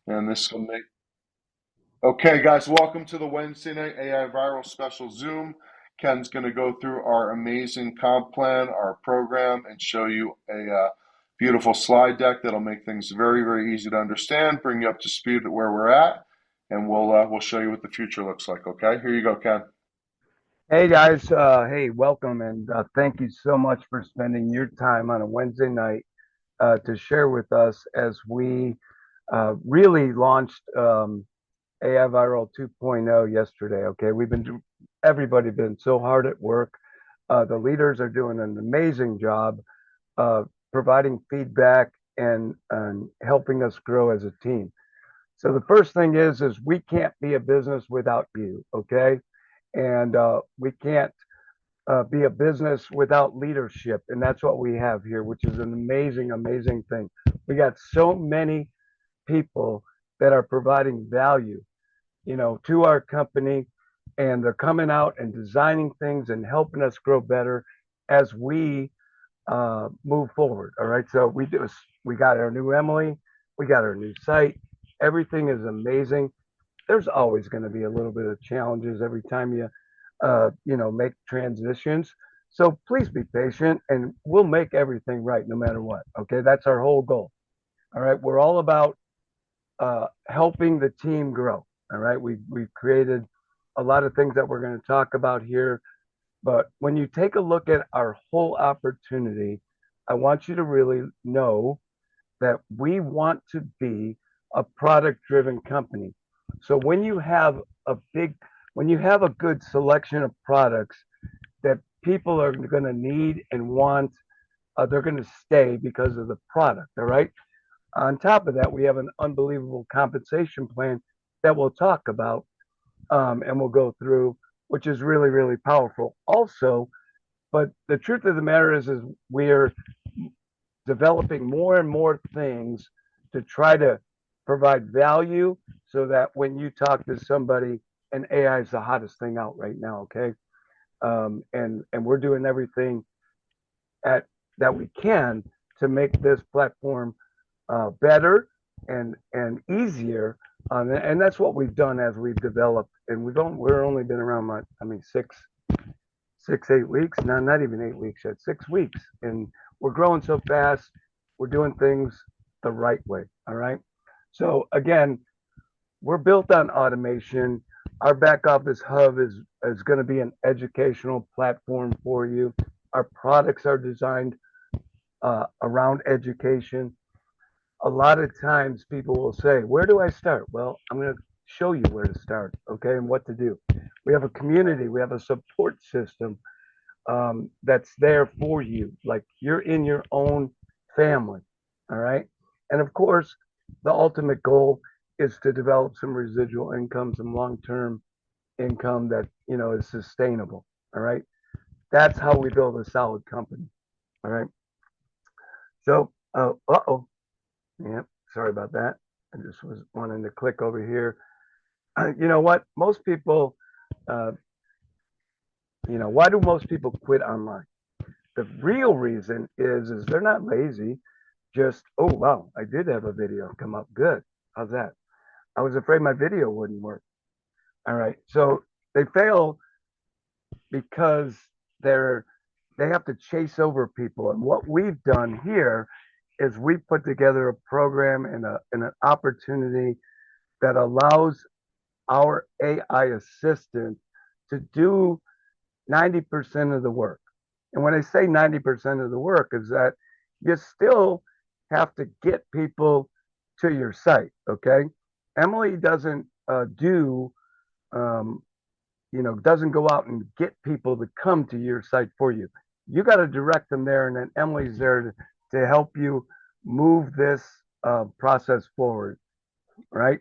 And this will make. Okay, guys, welcome to the Wednesday night AI Viral Special Zoom. Ken's going to go through our amazing comp plan, our program, and show you a beautiful slide deck that'll make things very, very easy to understand, bring you up to speed at where we're at, and we'll show you what the future looks like. Okay, here you go, Ken. Hey guys, hey, welcome and thank you so much for spending your time on a Wednesday night to share with us as we really launched AI Viral 2.0 yesterday. Okay, everybody been so hard at work. The leaders are doing an amazing job providing feedback and helping us grow as a team. So the first thing is we can't be a business without you. Okay, and we can't be a business without leadership. And that's what we have here, which is an amazing, amazing thing. We got so many people that are providing value, to our company, and they're coming out and designing things and helping us grow better as we move forward. All right. So we got our new Emily, we got our new site. Everything is amazing. There's always going to be a little bit of challenges every time you make transitions. So please be patient and we'll make everything right no matter what. Okay. That's our whole goal. All right. We're all about helping the team grow. All right. We've created a lot of things that we're going to talk about here. But when you take a look at our whole opportunity, I want you to really know that we want to be a product driven company. So when you have a good selection of products that people are going to need and want, they're going to stay because of the product. All right. On top of that, we have an unbelievable compensation plan that we'll talk about and we'll go through, which is really, really powerful. Also, but the truth of the matter is we're developing more and more things to try to provide value so that when you talk to somebody, and AI is the hottest thing out right now, okay? And we're doing everything at that we can to make this platform better and easier. And that's what we've done as we've developed. And we're only been around, I mean, 8 weeks. No, not even 8 weeks yet. 6 weeks, and we're growing so fast. We're doing things the right way. All right. So again, we're built on automation. Our back office hub is going to be an educational platform for you. Our products are designed around education. A lot of times people will say, where do I start? Well, I'm going to show you where to start, okay, and what to do. We have a community, we have a support system that's there for you, like you're in your own family, all right? And of course, the ultimate goal is to develop some residual income, some long-term income that, is sustainable, all right? That's how we build a solid company, all right? So, uh-oh, yeah, sorry about that. I just was wanting to click over here. You know what? Most people, uh, why do most people quit online? The real reason is they're not lazy. Just, oh wow, I did have a video come up. Good. How's that? I was afraid my video wouldn't work. All right. So they fail because they're they have to chase over people. And what we've done here is we put together a program and an opportunity that allows our AI assistant to do 90% of the work. And when I say 90% of the work is that you still have to get people to your site. Okay. Emily doesn't um, doesn't go out and get people to come to your site for you. You got to direct them there, and then Emily's there to help you move this process forward, right?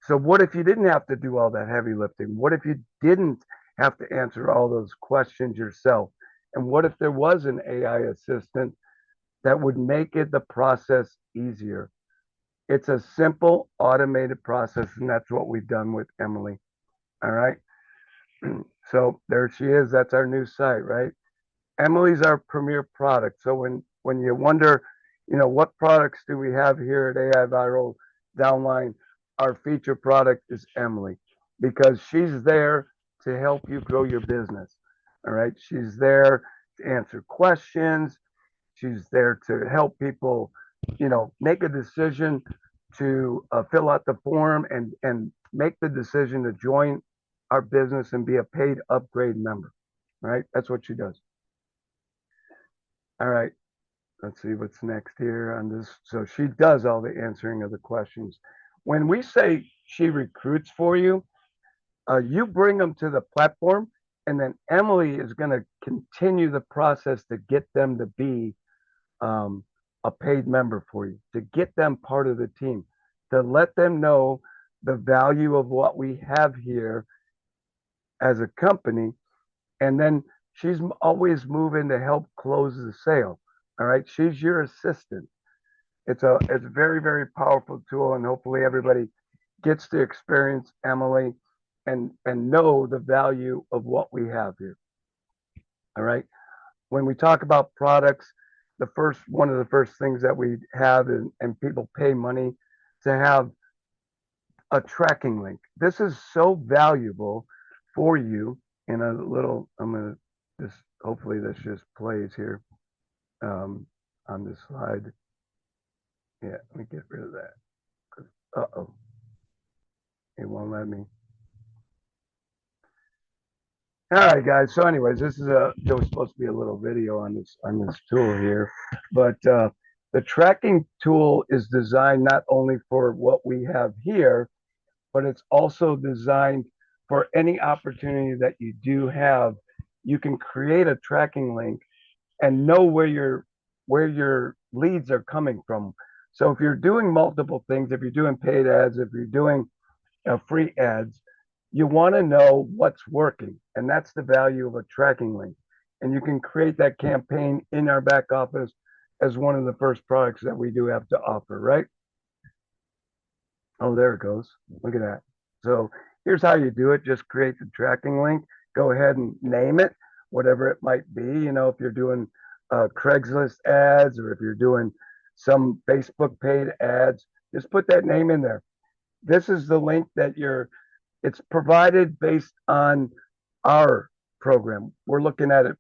So, what if you didn't have to do all that heavy lifting? What if you didn't have to answer all those questions yourself? And what if there was an AI assistant that would make it the process easier? It's a simple automated process, and that's what we've done with Emily. All right. So there she is. That's our new site, right? Emily's our premier product. So when you wonder, what products do we have here at AI Viral Downline? our feature product is Emily, because she's there to help you grow your business. All right. She's there to answer questions. She's there to help people, make a decision to fill out the form and make the decision to join our business and be a paid upgrade member. All right. That's what she does. All right. Let's see what's next here on this. So she does all the answering of the questions. When we say she recruits for you, you bring them to the platform, and then Emily is going to continue the process to get them to be um, a paid member for you, to get them part of the team, to let them know the value of what we have here as a company. And then she's always moving to help close the sale. All right. She's your assistant. It's a very, very powerful tool, and hopefully everybody gets to experience Emily and know the value of what we have here. All right. When we talk about products, one of the first things that we have, and people pay money to have a tracking link. This is so valuable for you. In a little, I'm gonna just hopefully this just plays here on this slide. Yeah, let me get rid of that. Uh-oh, it won't let me. All right, guys. So, anyways, there was supposed to be a little video on this tool here, but the tracking tool is designed not only for what we have here, but it's also designed for any opportunity that you do have. You can create a tracking link and know where your leads are coming from. So if you're doing multiple things, if you're doing paid ads, if you're doing free ads, you want to know what's working. And that's the value of a tracking link. And you can create that campaign in our back office as one of the first products that we do have to offer, right? Oh, there it goes. Look at that. So here's how you do it. Just create the tracking link. Go ahead and name it, whatever it might be. If you're doing Craigslist ads, or if you're doing some Facebook paid ads, just put that name in there. This is the link it's provided based on our program. We're looking at it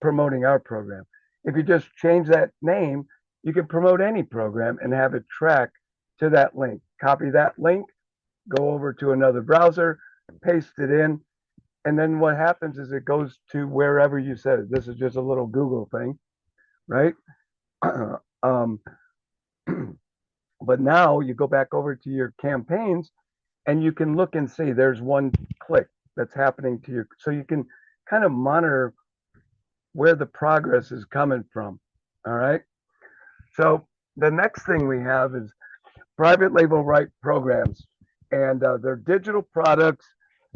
promoting our program. If you just change that name, you can promote any program and have it track to that link. Copy that link, go over to another browser, paste it in, and then what happens is it goes to wherever you said it. This is just a little Google thing, right? um, but now you go back over to your campaigns, and you can look and see there's one click that's happening to your, so you can kind of monitor where the progress is coming from. All right. So the next thing we have is private label right programs, and they're digital products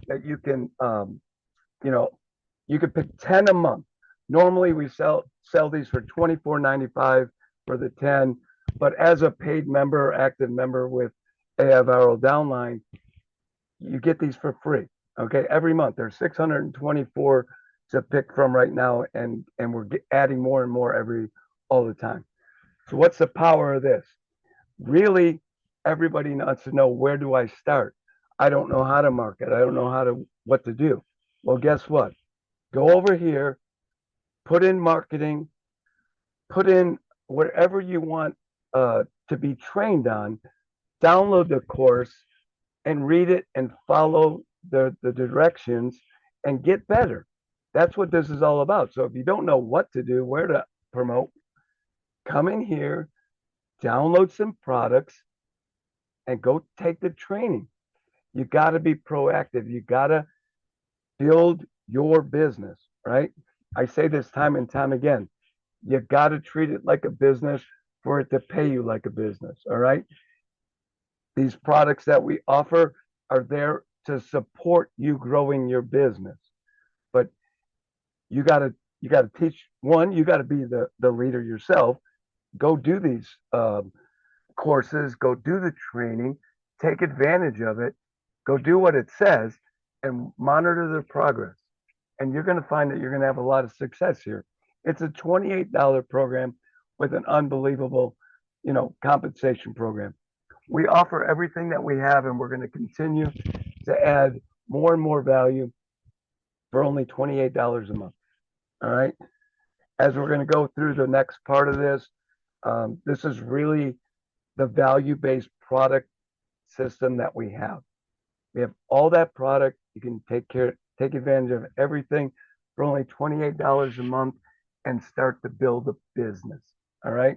that you know, you can pick 10 a month. Normally we sell these for $24.95 for the 10, but as a paid member, active member with AI Viral Downline, you get these for free. Okay, every month there's 624 to pick from right now, and we're adding more and more all the time. So what's the power of this? Really, everybody wants to know, where do I start? I don't know how to market. I don't know what to do. Well, guess what? Go over here, put in marketing, put in whatever you want to be trained on, download the course and read it and follow the directions and get better. That's what this is all about. So if you don't know what to do, where to promote, come in here, download some products, and go take the training. You got to be proactive. You got to build your business, right? I say this time and time again. You got to treat it like a business for it to pay you like a business, all right? These products that we offer are there to support you growing your business. But you got to teach, one, you got to be the leader yourself. Go do these courses, go do the training, take advantage of it, go do what it says, and monitor the progress. And you're going to find that you're going to have a lot of success here. It's a $28 program with an unbelievable, compensation program. We offer everything that we have, and we're going to continue to add more and more value for only $28 a month. All right. As we're going to go through the next part of this, this is really the value-based product system that we have. We have all that product. You can take advantage of everything for only $28 a month and start to build a business. All right.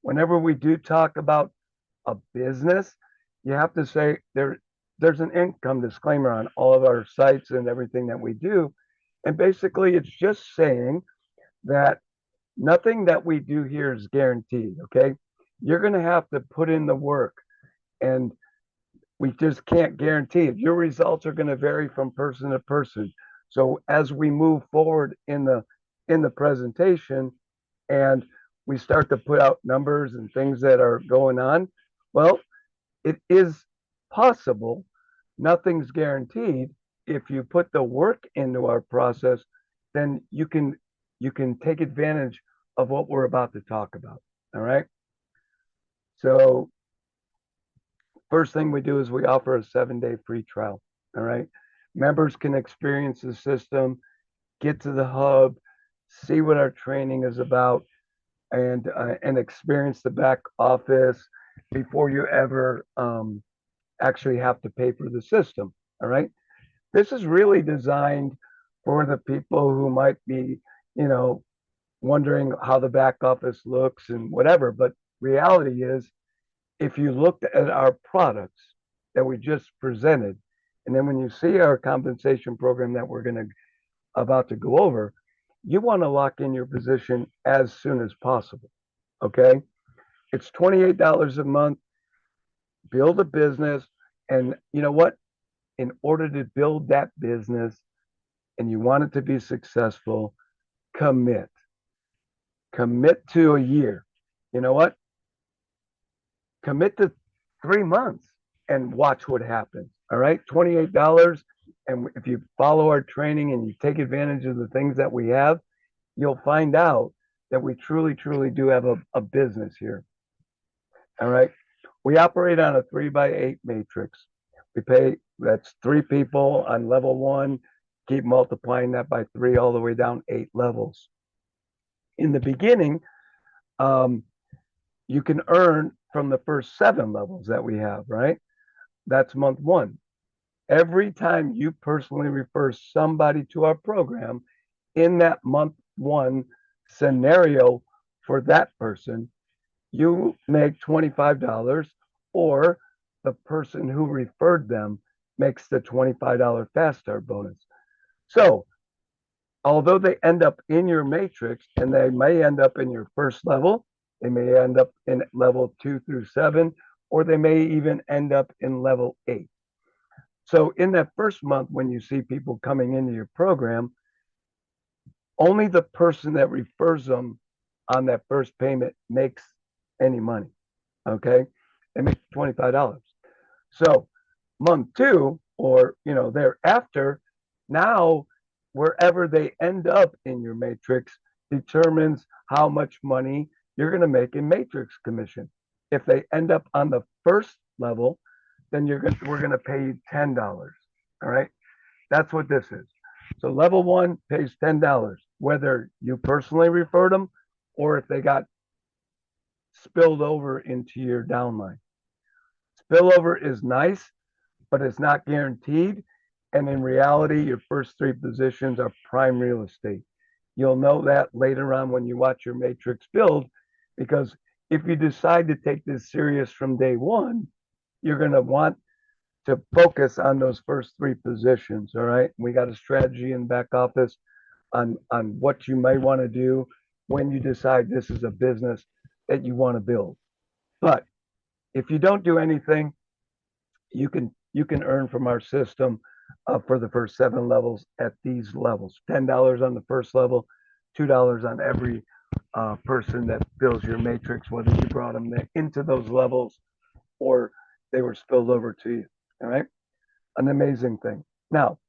Whenever we do talk about a business, you have to say there's an income disclaimer on all of our sites and everything that we do. And basically, it's just saying that nothing that we do here is guaranteed. Okay. You're going to have to put in the work, and we just can't guarantee it. Your results are going to vary from person to person. So as we move forward in the presentation and we start to put out numbers and things that are going on, well, it is possible. Nothing's guaranteed. If you put the work into our process, then you can take advantage of what we're about to talk about. All right. So first thing we do is we offer a 7-day free trial. All right. Members can experience the system, get to the hub, see what our training is about, and experience the back office before you ever actually have to pay for the system. All right. This is really designed for the people who might be, you know, wondering how the back office looks and whatever. But reality is, if you looked at our products that we just presented, and then when you see our compensation program that we're about to go over, you want to lock in your position as soon as possible. Okay. It's $28 a month, build a business. And you know what? In order to build that business and you want it to be successful, commit. Commit to a year. You know what? Commit to 3 months and watch what happens. All right. $28. And if you follow our training and you take advantage of the things that we have, you'll find out that we truly, truly do have a business here. All right. We operate on a 3x8 matrix. We pay, that's 3 people on level 1, keep multiplying that by 3 all the way down 8 levels. In the beginning, you can earn from the first 7 levels that we have, right? That's month 1. Every time you personally refer somebody to our program in that month 1 scenario for that person, you make $25, or the person who referred them makes the $25 fast start bonus. So although they end up in your matrix, and they may end up in your first level, they may end up in level 2 through 7, or they may even end up in level 8. So in that first month, when you see people coming into your program, only the person that refers them on that first payment makes any money. Okay. They make $25. So month 2, or, thereafter, now wherever they end up in your matrix determines how much money you're going to make in matrix commission. If they end up on the first level, then we're going to pay you $10. All right. That's what this is. So level 1 pays $10, whether you personally referred them or if they got spilled over into your downline. Spillover is nice, but it's not guaranteed. And in reality, your first 3 positions are prime real estate. You'll know that later on when you watch your matrix build, because if you decide to take this serious from day 1, you're going to want to focus on those first 3 positions. All right. We got a strategy in the back office on what you may want to do when you decide this is a business that you want to build. But if you don't do anything, you can earn from our system for the first 7 levels at these levels: $10 on the first level, $2 on every person that fills your matrix, whether you brought them into those levels or they were spilled over to you. All right, an amazing thing. Now,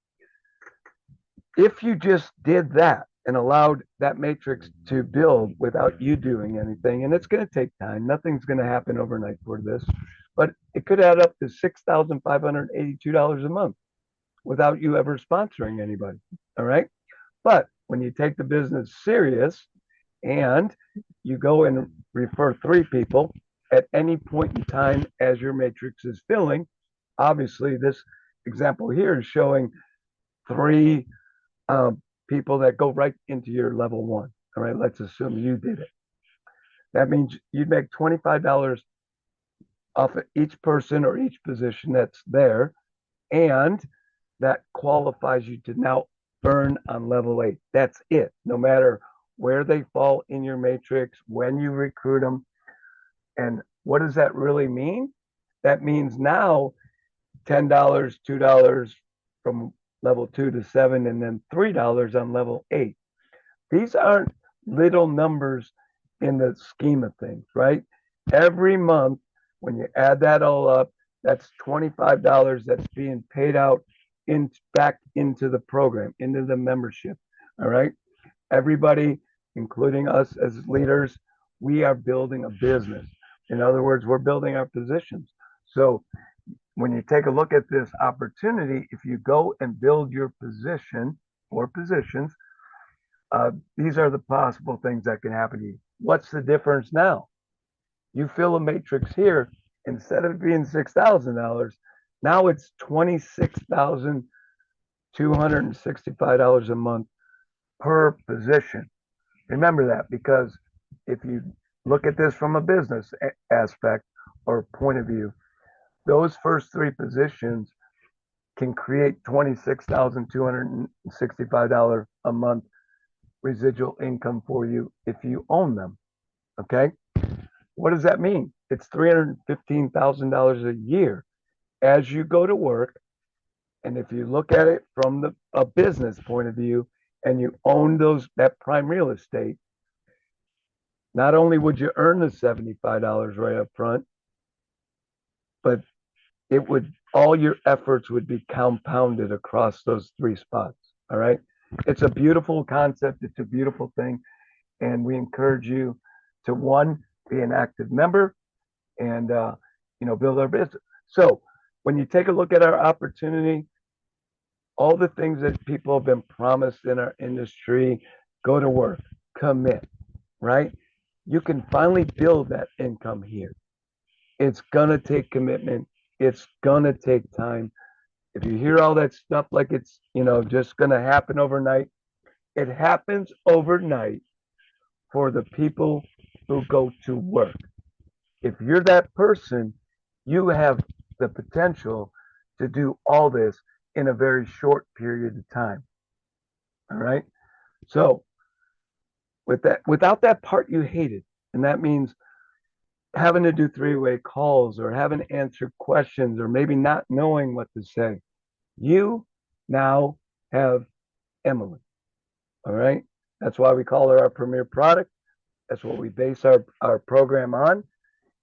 if you just did that and allowed that matrix to build without you doing anything, and it's going to take time, nothing's going to happen overnight for this. but it could add up to $6,582 a month without you ever sponsoring anybody. All right. But when you take the business serious and you go and refer 3 people at any point in time as your matrix is filling, obviously this example here is showing 3 um, people that go right into your level 1. All right, let's assume you did it. That means you'd make $25 off of each person or each position that's there, and that qualifies you to now earn on level 8. That's it. No matter where they fall in your matrix, when you recruit them. And what does that really mean? That means now $10, $2 from level 2 to 7, and then $3 on level 8. These aren't little numbers in the scheme of things, right? Every month, when you add that all up, that's $25 that's being paid out back into the program, into the membership. All right. Everybody, including us as leaders, we are building a business. In other words, we're building our positions. So when you take a look at this opportunity, if you go and build your position or positions, these are the possible things that can happen to you. What's the difference now? You fill a matrix here, instead of being $6,000, now it's $26,265 a month per position. Remember that, because if you look at this from a business aspect or point of view, those first 3 positions can create $26,265 a month residual income for you if you own them. Okay. What does that mean? It's $315,000 a year as you go to work. And if you look at it from a business point of view and you own that prime real estate, not only would you earn the $75 right up front, but all your efforts would be compounded across those 3 spots. All right. It's a beautiful concept. It's a beautiful thing. And we encourage you to, one, be an active member and, build our business. So when you take a look at our opportunity, all the things that people have been promised in our industry, go to work, commit, right? You can finally build that income here. It's going to take commitment. It's going to take time. If you hear all that stuff like it's, just going to happen overnight, it happens overnight for the people who go to work. If you're that person, you have the potential to do all this in a very short period of time. All right. So without that part you hated, and that means having to do 3-way calls or having to answer questions or maybe not knowing what to say, you now have Emily. All right. That's why we call her our premier product. That's what we base our program on.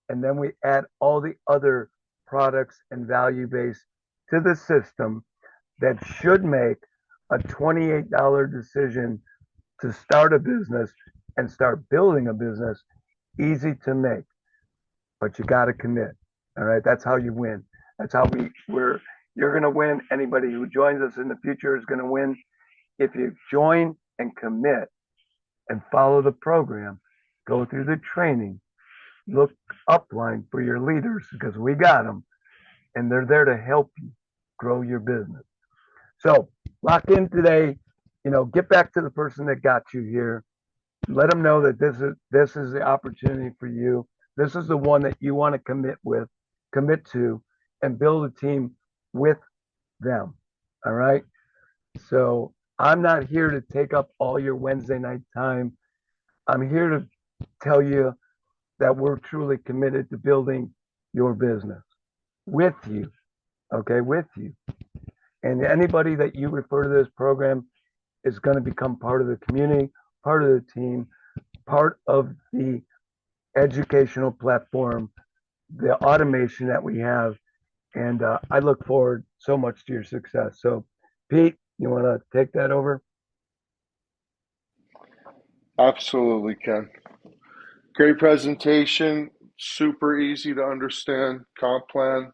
And then we add all the other products and value base to the system that should make a $28 decision to start a business and start building a business easy to make. But you got to commit. All right. That's how you win. That's how you're going to win. Anybody who joins us in the future is going to win. If you join and commit and follow the program, go through the training, look upline for your leaders because we got them and they're there to help you grow your business. So lock in today, get back to the person that got you here. Let them know that this is the opportunity for you. This is the one that you want to commit to, and build a team with them. All right. So I'm not here to take up all your Wednesday night time. I'm here to tell you that we're truly committed to building your business with you. Okay, with you. And anybody that you refer to this program is going to become part of the community, part of the team, part of the educational platform, the automation that we have. And I look forward so much to your success. So, Pete, you want to take that over? Absolutely, Ken. Great presentation. super easy to understand comp plan.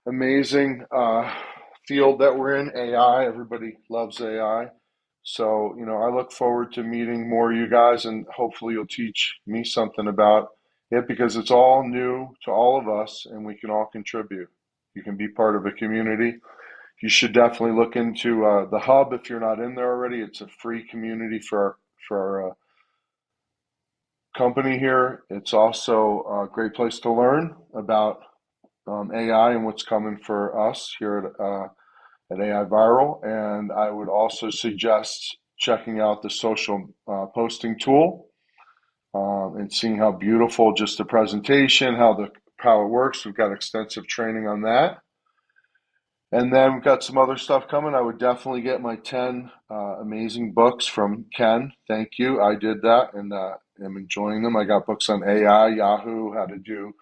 Amazing field that we're in, AI. Everybody loves AI. So, I look forward to meeting more of you guys, and hopefully you'll teach me something about it because it's all new to all of us and we can all contribute. You can be part of a community. You should definitely look into the hub if you're not in there already. It's a free community for our company here. It's also a great place to learn about AI and what's coming for us here at AI Viral. And I would also suggest checking out the social posting tool and seeing how beautiful just the presentation, how it works. We've got extensive training on that. And then we've got some other stuff coming. I would definitely get my 10 amazing books from Ken. Thank you. I did that and am enjoying them. I got books on AI, Yahoo, how to do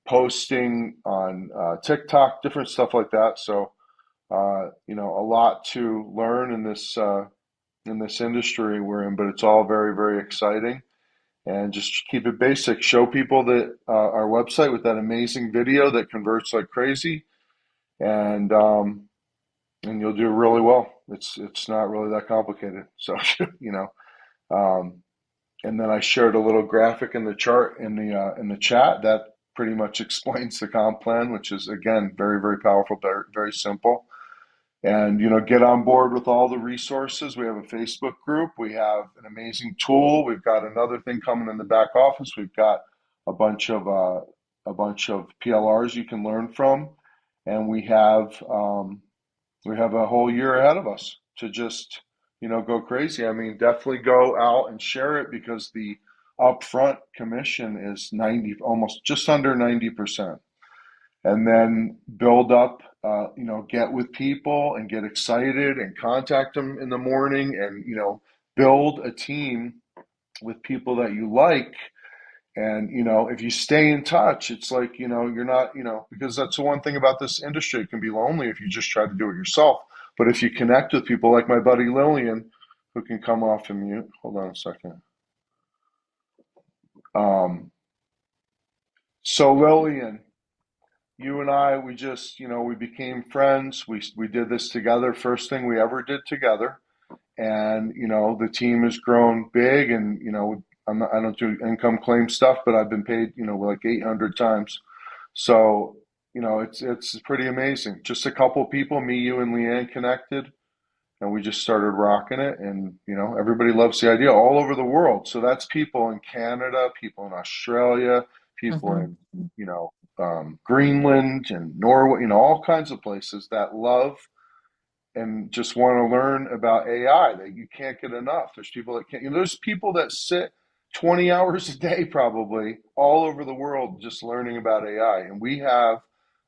posting on TikTok, different stuff like that. So, a lot to learn in this industry we're in, but it's all very, very exciting. And just keep it basic. Show people that our website with that amazing video that converts like crazy, and um, and you'll do really well. It's not really that complicated. So, you know. Um, and then I shared a little graphic in the chart in the chat that pretty much explains the comp plan, which is again very, very powerful, very, very simple. And get on board with all the resources. We have a Facebook group. We have an amazing tool. We've got another thing coming in the back office. We've got a bunch of PLRs you can learn from, and we have a whole year ahead of us to just go crazy. I mean, definitely go out and share it because the upfront commission is 90, almost just under 90%. And then build up, get with people and get excited and contact them in the morning and, build a team with people that you like. And, if you stay in touch, it's like, you're not, because that's the one thing about this industry. It can be lonely if you just try to do it yourself. But if you connect with people like my buddy Lillian, who can come off and mute, hold on a second. So Lillian, you and I, we just, we became friends. We did this together. First thing we ever did together. And, the team has grown big and, I don't do income claim stuff, but I've been paid, like 800 times. So, it's pretty amazing. Just a couple people, me, you, and Leanne connected, and we just started rocking it. And, everybody loves the idea all over the world. So that's people in Canada, people in Australia, people Mhm. in, Greenland and Norway, all kinds of places that love and just want to learn about AI that you can't get enough. There's people that can't, there's people that sit 20 hours a day probably all over the world just learning about AI. And we have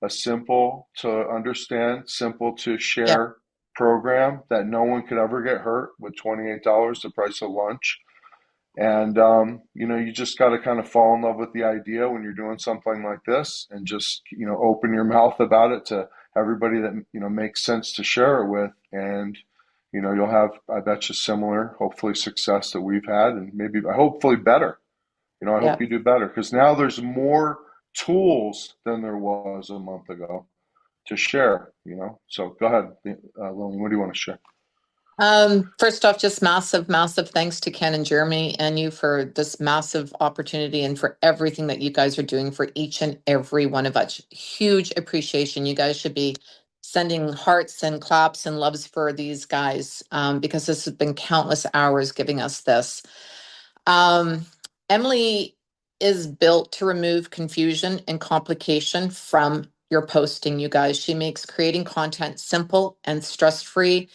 a simple to understand, simple to Yeah, share program that no one could ever get hurt with $28, the price of lunch. And, you just got to kind of fall in love with the idea when you're doing something like this and just, open your mouth about it to everybody that, makes sense to share it with. And, you'll have, I bet you, similar, hopefully, success that we've had and maybe, hopefully, better. I yeah. hope you do better because now there's more tools than there was a month ago to share. So go ahead, Lillian, what do you want to share? First off, just massive, massive thanks to Ken and Jeremy and you for this massive opportunity and for everything that you guys are doing for each and every one of us. Huge appreciation. You guys should be sending hearts and claps and loves for these guys because this has been countless hours giving us this. Um, Emily is built to remove confusion and complication from your posting, you guys. She makes creating content simple and stress-free.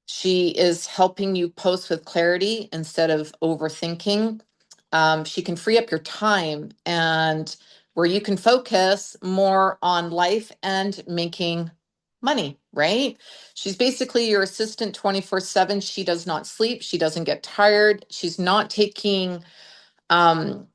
She is helping you post with clarity instead of overthinking. She can free up your time and where you can focus more on life and making money, right? She's basically your assistant 24/7. She does not sleep. She doesn't get tired. She's not taking um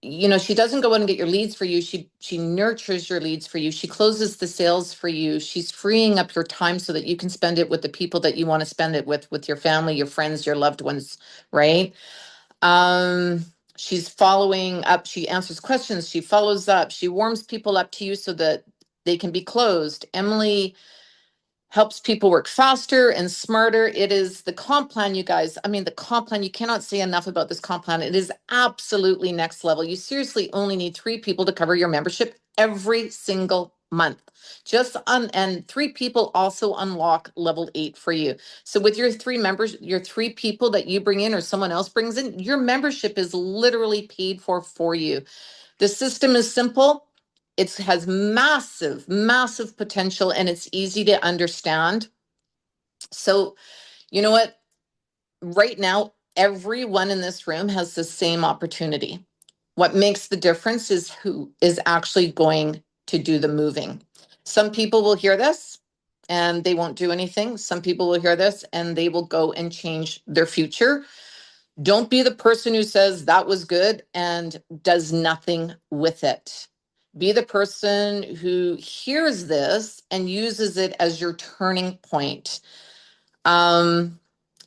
she doesn't go in and get your leads for you. She nurtures your leads for you. She closes the sales for you. She's freeing up your time so that you can spend it with the people that you want to spend it with your family, your friends, your loved ones, right? Um, She's following up. She answers questions. She follows up. She warms people up to you so that they can be closed. Emily helps people work faster and smarter. It is the comp plan, you guys. I mean, the comp plan, you cannot say enough about this comp plan. It is absolutely next level. You seriously only need 3 people to cover your membership every single month. And 3 people also unlock level 8 for you. So with your 3 members, your 3 people that you bring in or someone else brings in, your membership is literally paid for you. The system is simple. It has massive, massive potential, and it's easy to understand. So, you know what? Right now, everyone in this room has the same opportunity. What makes the difference is who is actually going to do the moving. Some people will hear this and they won't do anything. Some people will hear this and they will go and change their future. Don't be the person who says that was good and does nothing with it. Be the person who hears this and uses it as your turning point. I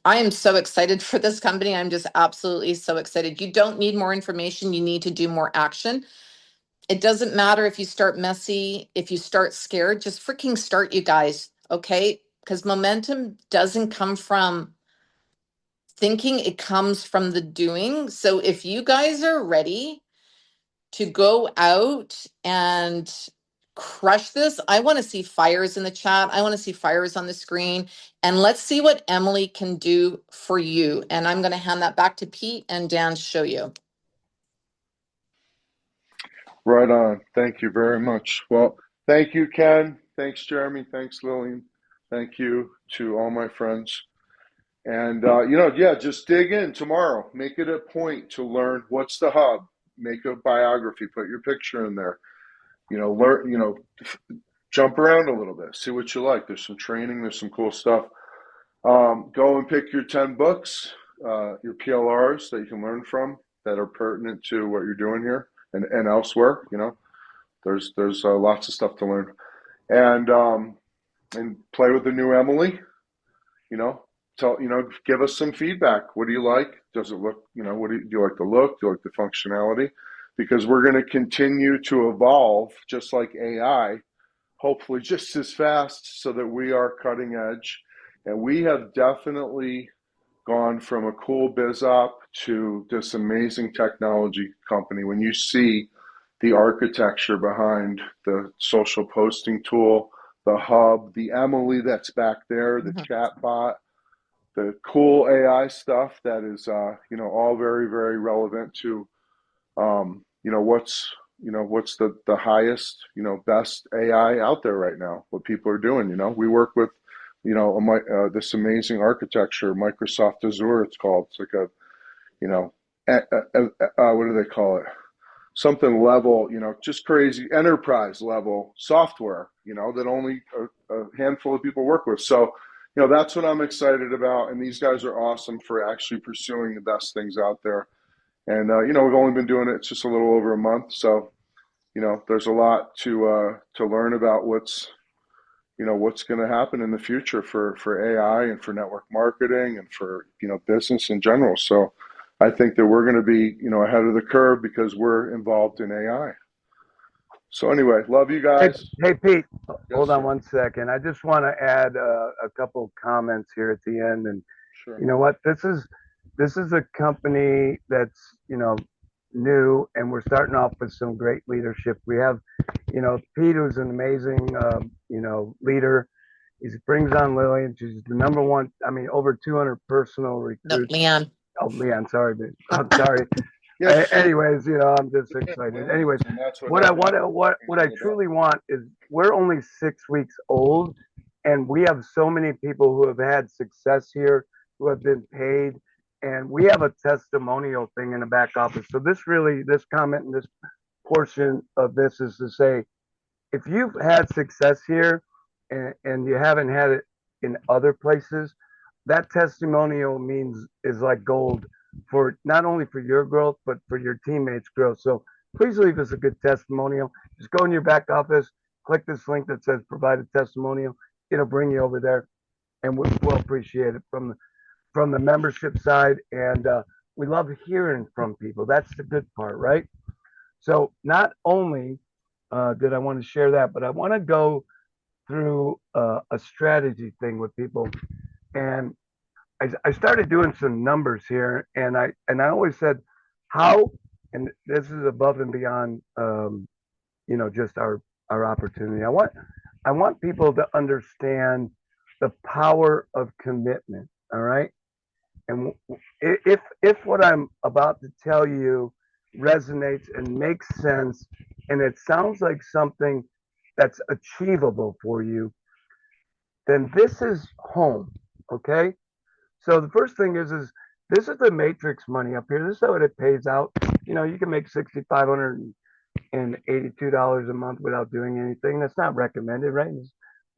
am so excited for this company. I'm just absolutely so excited. You don't need more information. You need to do more action. It doesn't matter if you start messy, if you start scared, just freaking start, you guys. Okay? Because momentum doesn't come from thinking, it comes from the doing. So if you guys are ready to go out and crush this, I want to see fires in the chat. I want to see fires on the screen. And let's see what Emily can do for you. And I'm going to hand that back to Pete and Dan to show you. Right on. Thank you very much. Well, thank you, Ken. Thanks, Jeremy. Thanks, Lillian. Thank you to all my friends. And, yeah, just dig in tomorrow. Make it a point to learn what's the hub. Make a biography. Put your picture in there. Learn, jump around a little bit. See what you like. There's some training. There's some cool stuff. Go and pick your 10 books, your PLRs that you can learn from that are pertinent to what you're doing here and elsewhere. There's lots of stuff to learn, and play with the new Emily. Give us some feedback. What do you like? Does it look? What do you like the look? Do you like the functionality? Because we're going to continue to evolve, just like AI, hopefully just as fast, so that we are cutting edge. And we have definitely gone from a cool biz op to this amazing technology company. When you see the architecture behind the social posting tool, the hub, the Emily that's back there, the chat bot, the cool AI stuff that is, all very, very relevant to, what's the highest, best AI out there right now, what people are doing. We work with, this amazing architecture, Microsoft Azure, it's called. It's like what do they call it? Something level, just crazy enterprise level software, that only a handful of people work with. So, that's what I'm excited about. And these guys are awesome for actually pursuing the best things out there. And, we've only been doing it just a little over a month. So, there's a lot to learn about what's going to happen in the future for AI and for network marketing and for, business in general. So I think that we're going to be, ahead of the curve because we're involved in AI. So anyway, love you guys. Hey Pete, Yes, hold on sir. 1 second. I just want to add a couple comments here at the end. And Sure. you know what? This is a company that's, new, and we're starting off with some great leadership. We have, Pete, who's an amazing, leader. He brings on Lillian. She's the number one. I mean, over 200 personal No, recruits. Leanne. Oh, Leanne, sorry, I'm sorry. Yes. Anyways, I'm just excited. Anyways, And that's what I truly want is, we're only 6 weeks old, and we have so many people who have had success here, who have been paid, and we have a testimonial thing in the back office. So this comment and this portion of this is to say, if you've had success here and you haven't had it in other places, that testimonial is like gold for not only for your growth, but for your teammates' growth. So please leave us a good testimonial. Just go in your back office, click this link that says provide a testimonial. It'll bring you over there, and we'll appreciate it from the membership side. And We love hearing from people. That's the good part, right? So not only did I want to share that, but I want to go through a strategy thing with people. And I started doing some numbers here, and I always said how, and this is above and beyond, just our opportunity. I want people to understand the power of commitment. All right, and if what I'm about to tell you resonates and makes sense, and it sounds like something that's achievable for you, then this is home. Okay. So the first thing is this is the matrix money up here. This is what it pays out. You can make $6,582 a month without doing anything. That's not recommended, right?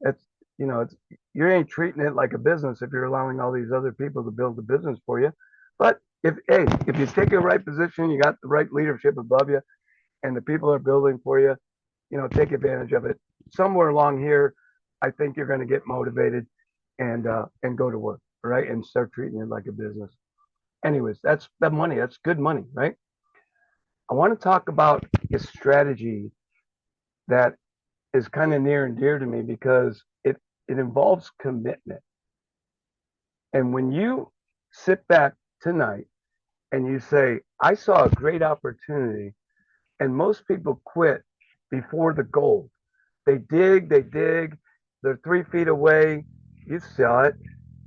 It's it's you ain't treating it like a business if you're allowing all these other people to build the business for you. But if you take the right position, you got the right leadership above you, and the people are building for you, take advantage of it. Somewhere along here, I think you're going to get motivated and go to work, right? And start treating it like a business. Anyways, that's that money. That's good money, right? I want to talk about a strategy that is kind of near and dear to me because it involves commitment. And when you sit back tonight and you say, I saw a great opportunity, and most people quit before the goal. They dig, they're 3 feet away, you sell it,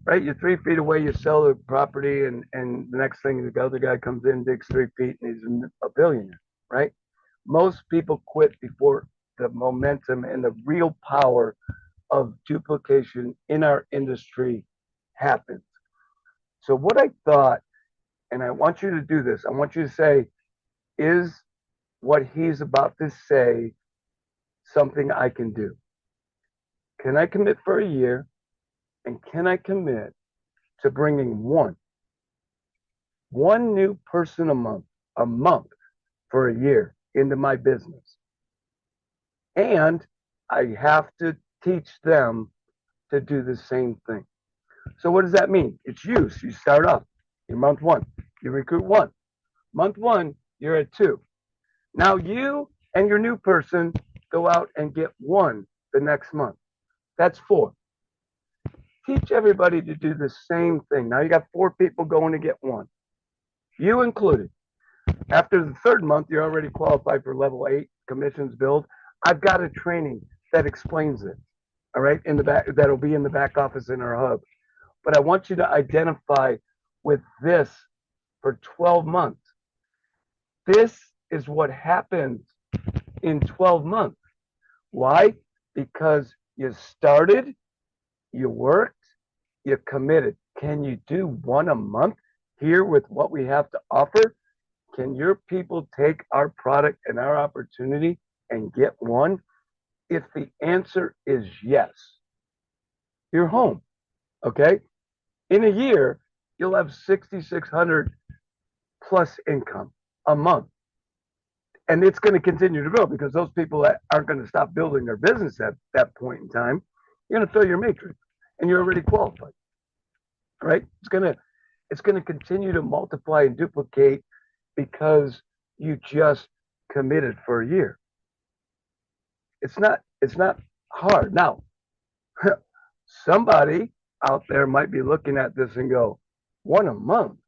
right? You're 3 feet away, you sell the property, and the next thing the other guy comes in, digs 3 feet, and he's a billionaire, right? Most people quit before the momentum and the real power of duplication in our industry happens. So, what I thought, and I want you to do this, I want you to say, is what he's about to say something I can do? Can I commit for a year? And can I commit to bringing one new person a month for a year into my business? And I have to teach them to do the same thing. So what does that mean? It's you. So you start off. You're month one. You recruit one. Month one, you're at two. Now you and your new person go out and get one the next month. That's four. Teach everybody to do the same thing. Now you got four people going to get one, you included. After the third month, you're already qualified for level 8 commissions build. I've got a training that explains it. All right, in the back, that'll be in the back office in our hub. But I want you to identify with this for 12 months. This is what happens in 12 months. Why? Because you started, you worked, you committed. Can you do one a month here with what we have to offer? Can your people take our product and our opportunity and get one? If the answer is yes, you're home. Okay. In a year, you'll have 6,600 plus income a month. And it's going to continue to grow because those people that aren't going to stop building their business at that point in time, you're going to fill your matrix and you're already qualified. Right? It's going to continue to multiply and duplicate because you just committed for a year. It's not hard. Now, somebody out there might be looking at this and go, one a month.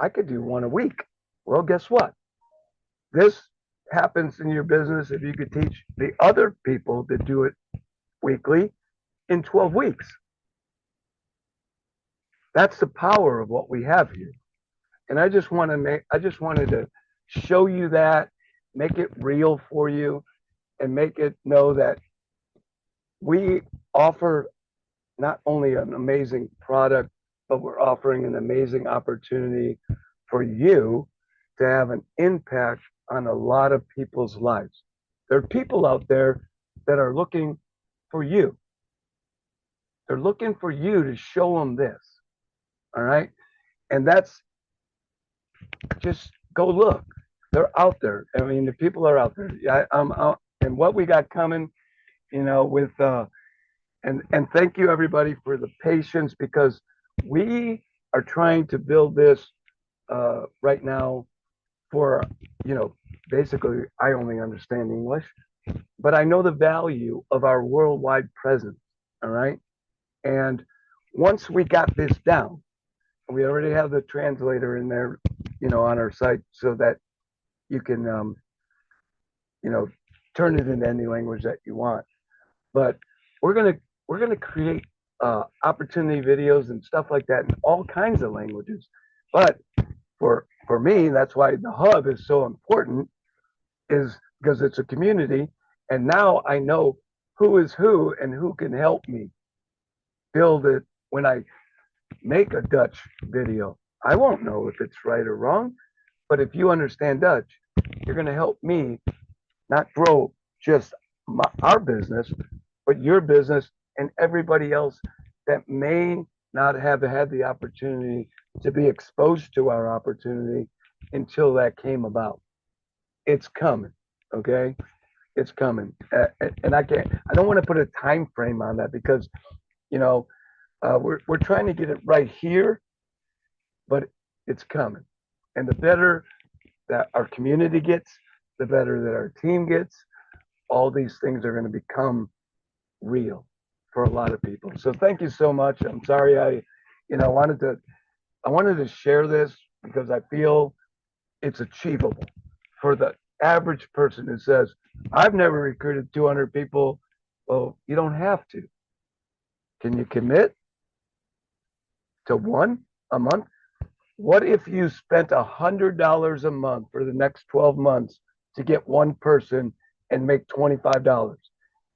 I could do one a week. Well, guess what? This happens in your business if you could teach the other people to do it weekly in 12 weeks. That's the power of what we have here. And I just wanted to show you that, make it real for you, and make it know that we offer not only an amazing product, but we're offering an amazing opportunity for you to have an impact on a lot of people's lives. There are people out there that are looking for you. They're looking for you to show them this. All right. And that's just go look. They're out there. I mean, the people are out there. I'm out. And what we got coming, with and thank you everybody for the patience because we are trying to build this right now for, basically I only understand English, but I know the value of our worldwide presence. All right. And once we got this down, we already have the translator in there, on our site so that you can, you know, turn it into any language that you want. But we're gonna we're gonna create opportunity videos and stuff like that in all kinds of languages. But for me, that's why the hub is so important, is because it's a community, and now I know who is who and who can help me build it when I make a Dutch video. I won't know if it's right or wrong, but if you understand Dutch, you're going to help me not grow just our business, but your business and everybody else that may not have had the opportunity to be exposed to our opportunity until that came about. It's coming, okay? It's coming, and I don't want to put a time frame on that because you know we're trying to get it right here, but it's coming. And the better that our community gets, the better that our team gets. All these things are going to become real for a lot of people. So thank you so much. I'm sorry I wanted to share this because I feel it's achievable for the average person who says, I've never recruited 200 people. Well, you don't have to. Can you commit to one a month? What if you spent $100 a month for the next 12 months to get one person and make $25?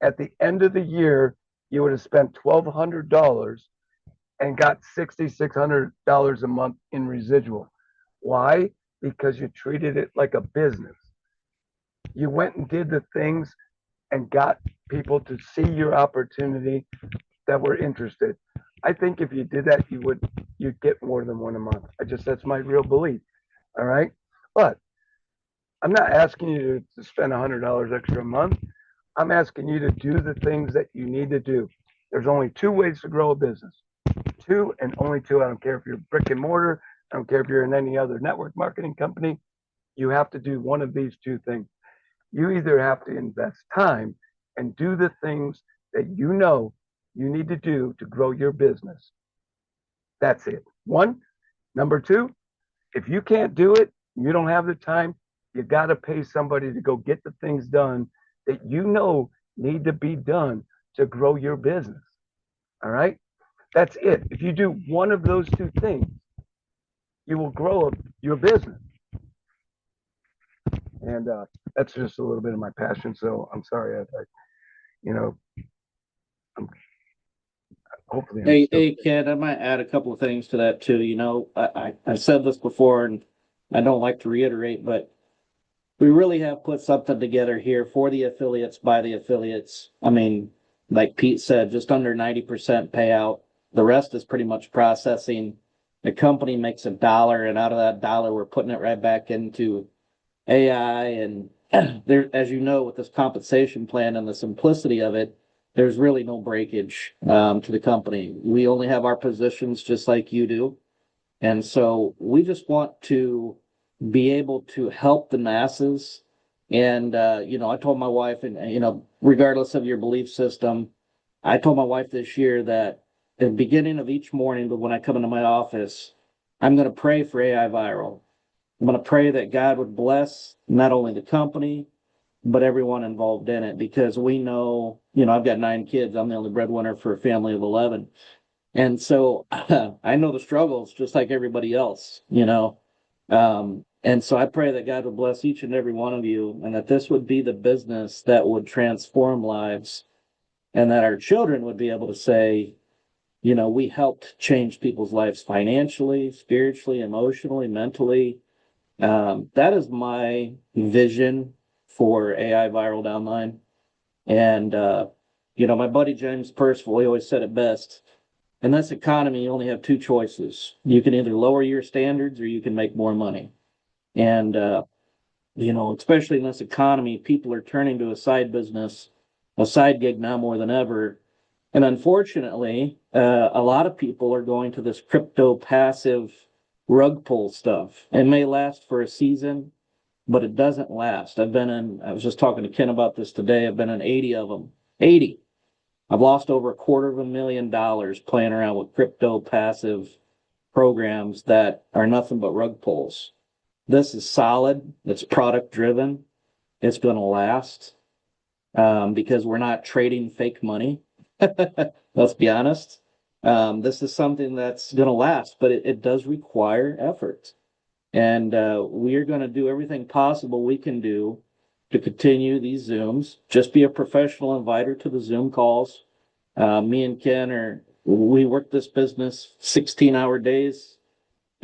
At the end of the year, you would have spent $1,200 and got $6,600 a month in residual. Why? Because you treated it like a business. You went and did the things and got people to see your opportunity that were interested. I think if you did that, you'd get more than one a month. That's my real belief. All right. But I'm not asking you to spend $100 extra a month. I'm asking you to do the things that you need to do. There's only two ways to grow a business. Two and only two. I don't care if you're brick and mortar. I don't care if you're in any other network marketing company. You have to do one of these two things. You either have to invest time and do the things that you know you need to do to grow your business. That's it. One. Number two, if you can't do it, you don't have the time, you got to pay somebody to go get the things done that you know need to be done to grow your business. All right. That's it. If you do one of those two things, you will grow your business. And that's just a little bit of my passion. So I'm sorry. You know, I'm, hopefully I'm still. Hey, Ken, I might add a couple of things to that too. I said this before and I don't like to reiterate, but we really have put something together here for the affiliates by the affiliates. I mean, like Pete said, just under 90% payout. The rest is pretty much processing. The company makes $1, and out of that dollar, we're putting it right back into AI. And there, as you know, with this compensation plan and the simplicity of it, there's really no breakage to the company. We only have our positions just like you do. And so we just want to be able to help the masses. And, I told my wife, and, regardless of your belief system, I told my wife this year that at the beginning of each morning, but when I come into my office, I'm going to pray for AI Viral. I'm going to pray that God would bless not only the company, but everyone involved in it, because we know, I've got 9 kids. I'm the only breadwinner for a family of 11. And so I know the struggles just like everybody else. And so I pray that God would bless each and every one of you, and that this would be the business that would transform lives, and that our children would be able to say, we helped change people's lives financially, spiritually, emotionally, mentally. That is my vision for AI Viral Downline. And, my buddy James Percival, he always said it best. In this economy, you only have 2 choices. You can either lower your standards or you can make more money. And, especially in this economy, people are turning to a side business, a side gig now more than ever. And unfortunately, a lot of people are going to this crypto passive rug pull stuff. It may last for a season, but it doesn't last. I was just talking to Ken about this today. I've been in 80 of them. 80. I've lost over $250,000 playing around with crypto passive programs that are nothing but rug pulls. This is solid. It's product driven. It's going to last because we're not trading fake money. Let's be honest. This is something that's going to last, but it does require effort. And we are going to do everything possible we can do to continue these Zooms. Just be a professional inviter to the Zoom calls. Me and Ken we work this business 16-hour days.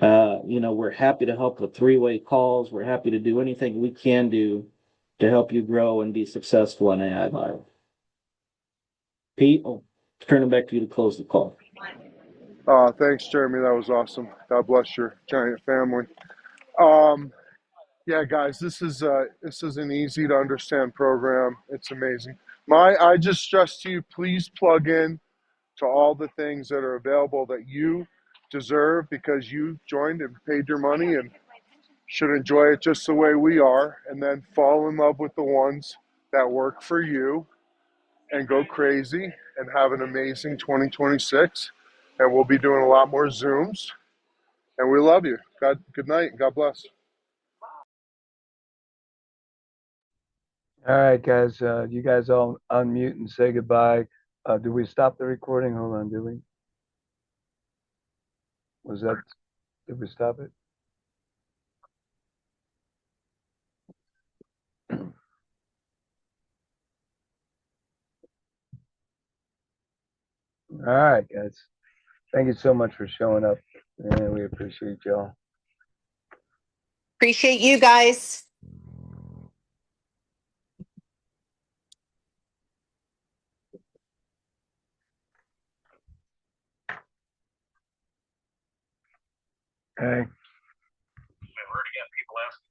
We're happy to help with three-way calls. We're happy to do anything we can do to help you grow and be successful on AI Viral. Pete, I'll turn it back to you to close the call. Thanks, Jeremy. That was awesome. God bless your giant family. Yeah, guys, this is an easy to understand program. It's amazing. I just stress to you, please plug in to all the things that are available that you deserve because you joined and paid your money and should enjoy it just the way we are, and then fall in love with the ones that work for you and go crazy and have an amazing 2026. And we'll be doing a lot more Zooms. And we love you. Good night. God bless. All right, guys. You guys all unmute and say goodbye. Do we stop the recording? Hold on, did we? Did we stop it? All right, guys. Thank you so much for showing up. And we appreciate y'all. Appreciate you guys. Okay.